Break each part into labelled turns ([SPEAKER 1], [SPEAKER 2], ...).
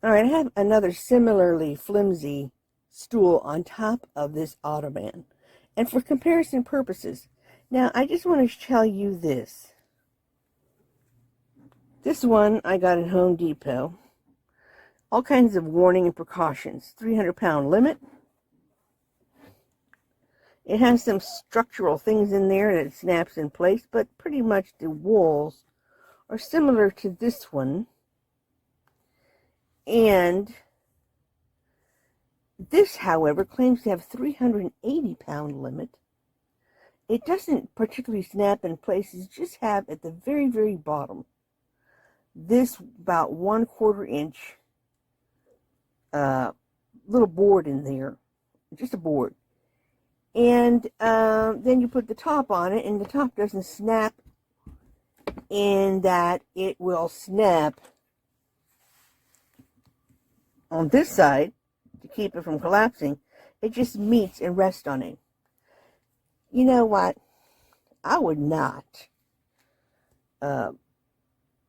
[SPEAKER 1] All right, I have another similarly flimsy stool on top of this Ottoman. And for comparison purposes, now I just want to tell you this. This one I got at Home Depot. All kinds of warning and precautions. 300-pound limit. It has some structural things in there that it snaps in place, but pretty much the walls are similar to this one. And this, however, claims to have 380-pound limit. It doesn't particularly snap in place. It just have at the very, very bottom this about 1/4 inch little board in there, just a board. And then you put the top on it, and the top doesn't snap in that it will snap on this side to keep it from collapsing. It just meets and rests on it. You know what? I would not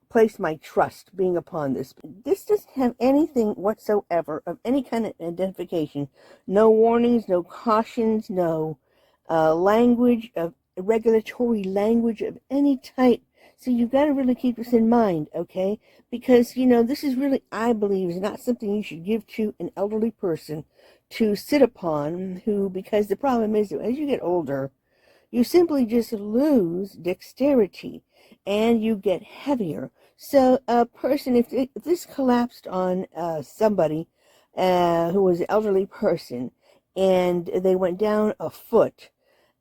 [SPEAKER 1] place my trust being upon this. This doesn't have anything whatsoever of any kind of identification. No warnings, no cautions, no language of regulatory language of any type. So you've got to really keep this in mind, okay? Because, you know, this is really, I believe, is not something you should give to an elderly person to sit upon, because the problem is that as you get older, you simply just lose dexterity and you get heavier. So a person, if this collapsed on somebody who was an elderly person and they went down a foot,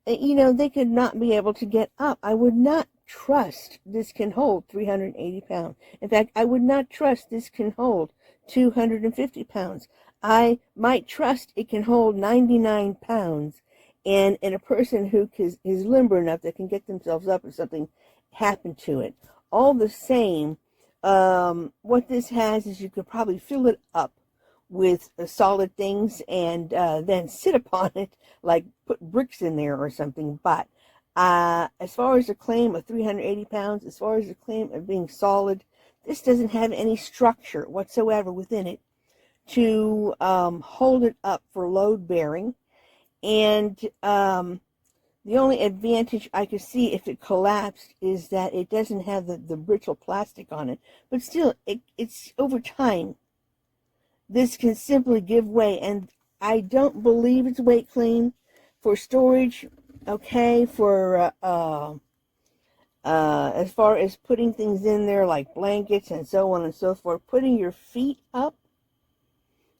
[SPEAKER 1] you know, they could not be able to get up. I would not trust this can hold 380 pounds. In fact, I would not trust this can hold 250 pounds. I might trust it can hold 99 pounds. And a person who is limber enough that can get themselves up if something happened to it. All the same, what this has is you could probably fill it up with solid things and then sit upon it, like put bricks in there or something. But as far as the claim of 380 pounds, as far as the claim of being solid, this doesn't have any structure whatsoever within it to hold it up for load bearing. And the only advantage I could see if it collapsed is that it doesn't have the brittle plastic on it. But still, it's over time, this can simply give way. And I don't believe it's weight clean for storage, okay, for as far as putting things in there like blankets and so on and so forth. Putting your feet up,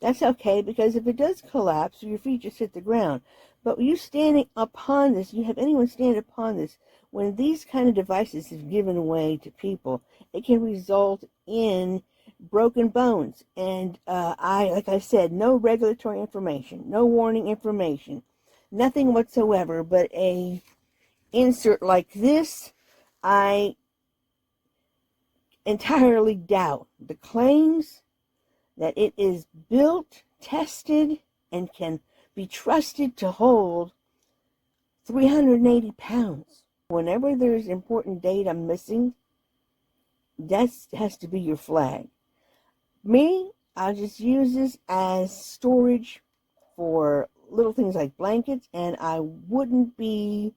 [SPEAKER 1] that's okay, because if it does collapse, your feet just hit the ground. But you standing upon this, you have anyone stand upon this, when these kind of devices is given away to people, it can result in broken bones. And like I said, no regulatory information, no warning information, nothing whatsoever, but a insert like this, I entirely doubt the claims that it is built, tested, and can be trusted to hold 380 pounds. Whenever there's important data missing, that has to be your flag. Me, I just use this as storage for little things like blankets, and I wouldn't be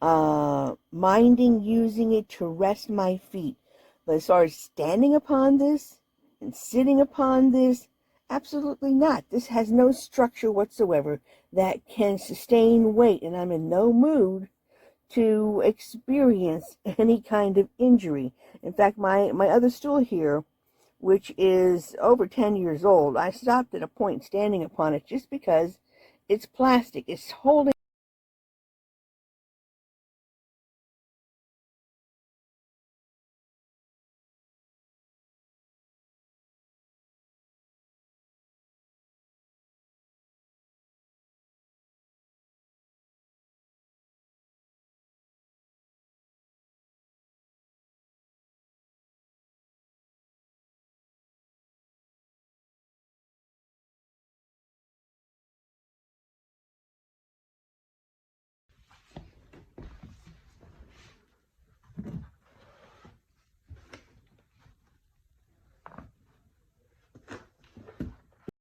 [SPEAKER 1] minding using it to rest my feet. But as far as standing upon this and sitting upon this, absolutely not. This has no structure whatsoever that can sustain weight, and I'm in no mood to experience any kind of injury. In fact, my other stool here, which is over 10 years old, I stopped at a point standing upon it just because it's plastic. It's holding